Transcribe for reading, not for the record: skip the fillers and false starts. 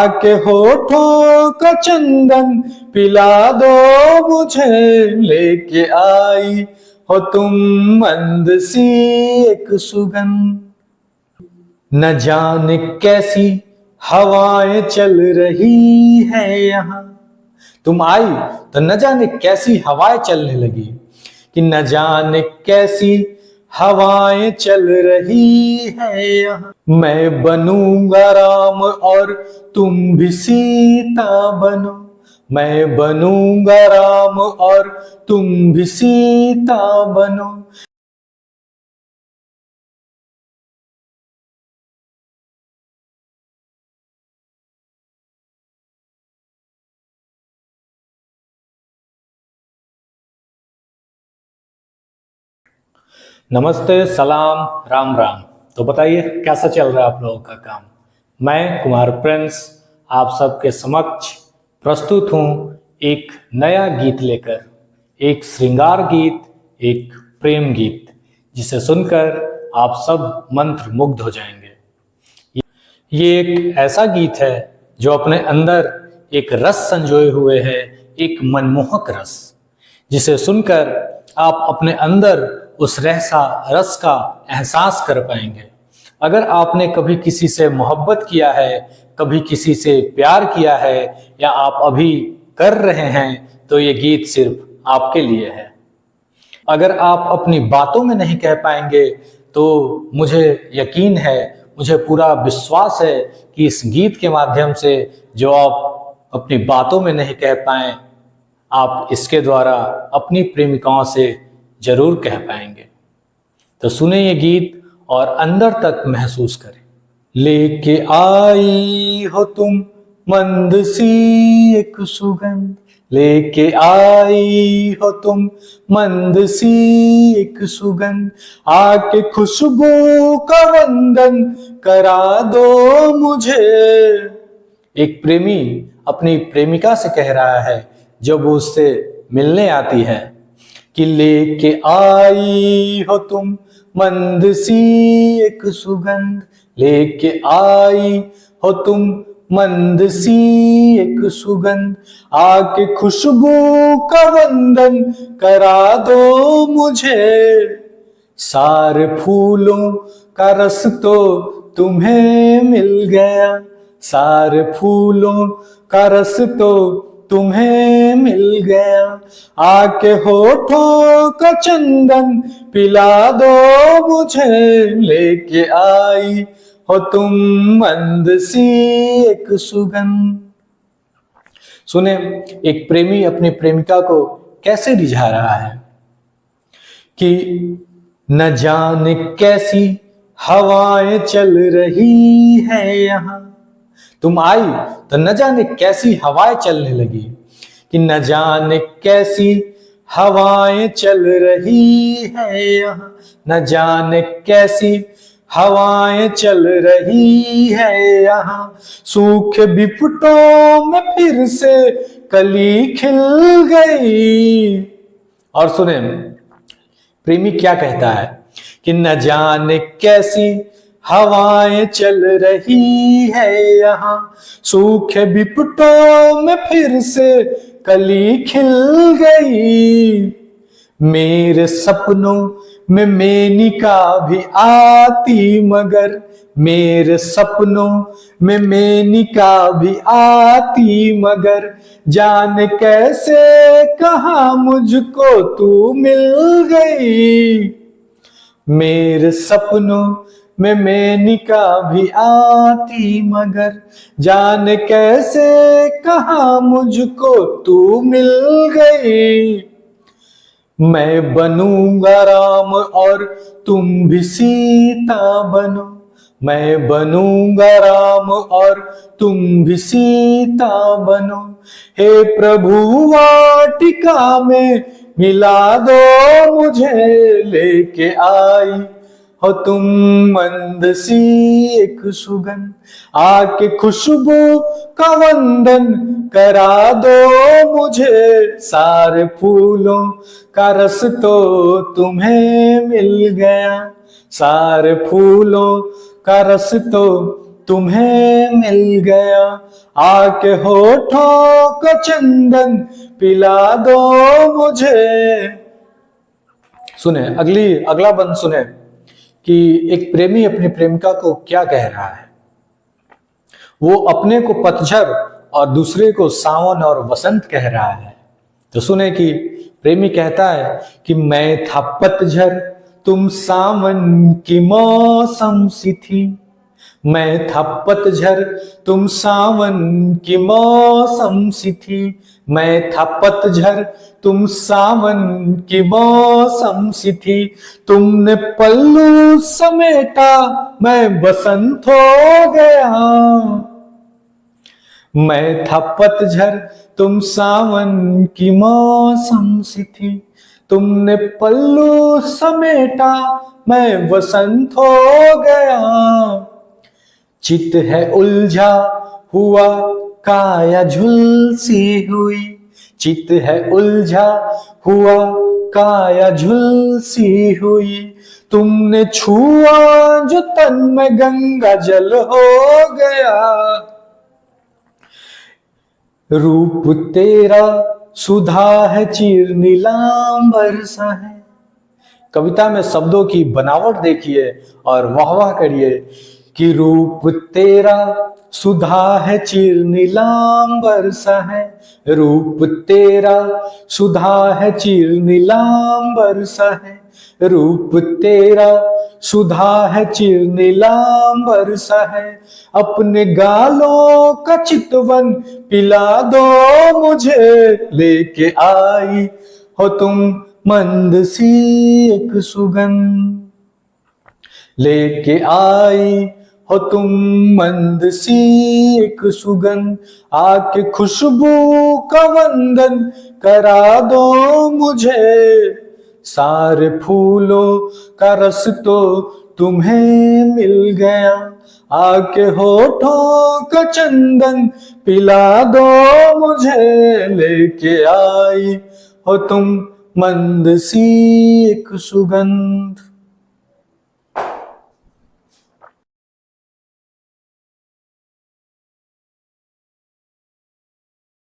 आके होठों का चंदन पिला दो मुझे, लेके आई हो तुम मंद सी एक सुगंध। न जाने कैसी हवाएं चल रही है यहाँ, तुम आई तो न जाने कैसी हवाएं चलने लगी, कि न जाने कैसी हवाएं चल रही है यहाँ। मैं बनूंगा राम और तुम भी सीता बनो, मैं बनूंगा राम और तुम भी सीता बनो। नमस्ते, सलाम, राम राम। तो बताइए कैसा चल रहा है आप लोगों का काम। मैं कुमार प्रिंस आप सबके समक्ष प्रस्तुत हूँ एक नया गीत लेकर, एक श्रृंगार गीत, एक प्रेम गीत, जिसे सुनकर आप सब मंत्र मुग्ध हो जाएंगे। ये एक ऐसा गीत है जो अपने अंदर एक रस संजोए हुए है, एक मनमोहक रस, जिसे सुनकर आप अपने अंदर उस रस का एहसास कर पाएंगे। अगर आपने कभी किसी से मोहब्बत किया है, कभी किसी से प्यार किया है, या आप अभी कर रहे हैं, तो ये गीत सिर्फ आपके लिए है। अगर आप अपनी बातों में नहीं कह पाएंगे, तो मुझे यकीन है, मुझे पूरा विश्वास है कि इस गीत के माध्यम से जो आप अपनी बातों में नहीं कह पाए, आप इसके द्वारा अपनी प्रेमिकाओं से जरूर कह पाएंगे। तो सुने ये गीत और अंदर तक महसूस करें। लेके आई हो तुम मंद सी एक सुगंध, लेके आई हो तुम मंद सी एक सुगंध, आके खुशबू का वंदन करा दो मुझे। एक प्रेमी अपनी प्रेमिका से कह रहा है जब वो उससे मिलने आती है, कि लेके आई हो तुम मंद सी एक सुगंध, लेके आई हो तुम मंद सी एक सुगंध, आके खुशबू का वंदन करा दो मुझे। सारे फूलों का रस तो तुम्हें मिल गया, सारे फूलों का रस तो तुम्हें मिल गया, आके होठों का चंदन पिला दो मुझे, लेके आई हो तुम मंद सी एक सुगंध। सुने एक प्रेमी अपनी प्रेमिका को कैसे रिझा रहा है, कि न जाने कैसी हवाएं चल रही है यहाँ, तुम आई तो न जाने कैसी हवाएं चलने लगी, कि न जाने कैसी हवाएं चल रही है यहाँ, न जाने कैसी हवाएं चल रही है यहाँ। सूखे बिपटों में फिर से कली खिल गई। और सुने प्रेमी क्या कहता है, कि न जाने कैसी हवाएं चल रही है यहाँ, सूखे बिपटों में फिर से कली खिल गई। मेरे सपनों में मेनिका भी आती मगर, मेरे सपनों में मेनिका भी आती मगर, जाने कैसे कहाँ मुझको तू मिल गई। मेरे सपनों में मेनिका भी आती मगर, जाने कैसे कहाँ मुझको तू मिल गई। मैं बनूंगा राम और तुम भी सीता बनो, मैं बनूंगा राम और तुम भी सीता बनो। हे प्रभु वाटिका में मिला दो मुझे, लेके आई हो तुम मंद सी एक सुगंध, आके खुशबू का वंदन करा दो मुझे। सारे फूलों का रस तो तुम्हें मिल गया, सारे फूलों का रस तो तुम्हें मिल गया, आके होठों को चंदन पिला दो मुझे। सुने अगला बंद सुने कि एक प्रेमी अपनी प्रेमिका को क्या कह रहा है। वो अपने को पतझड़ और दूसरे को सावन और वसंत कह रहा है। तो सुने कि प्रेमी कहता है कि मैं था पतझड़, तुम सावन की मौसम सी थी। मैं था पतझड़, तुम सावन की मौसम सी थी। मैं था पतझड़, तुम सावन की मौसम सी थी। तुमने पल्लू समेटा, मैं बसंत हो गया। मैं था पतझड़, तुम सावन की मौसम सी थी। तुमने पल्लू समेटा, मैं वसंत हो गया। चित है उलझा हुआ, काया झुलसी हुई। चित है उलझा हुआ, काया झुलसी हुई। तुमने छुआ जो तन में गंगा जल हो गया। रूप तेरा सुधा है, चीर नीलांबर सा है। कविता में शब्दों की बनावट देखिए और वाह वाह करिए कि रूप तेरा सुधा है, चीर नीलांबर सा है। रूप तेरा सुधा है, चीर नीलांबर सा है। रूप तेरा सुधा है, चीर नीलांबर सा है। अपने गालों का चितवन पिला दो मुझे। लेके आई हो तुम मंद सी एक सुगंध। लेके आई हो तुम मंद सी एक सुगंध। आके खुशबू का वंदन करा दो मुझे। सारे फूलों का रस तो तुम्हें मिल गया। आके होठों का चंदन पिला दो मुझे। लेके आई हो तुम मंद सी एक सुगंध।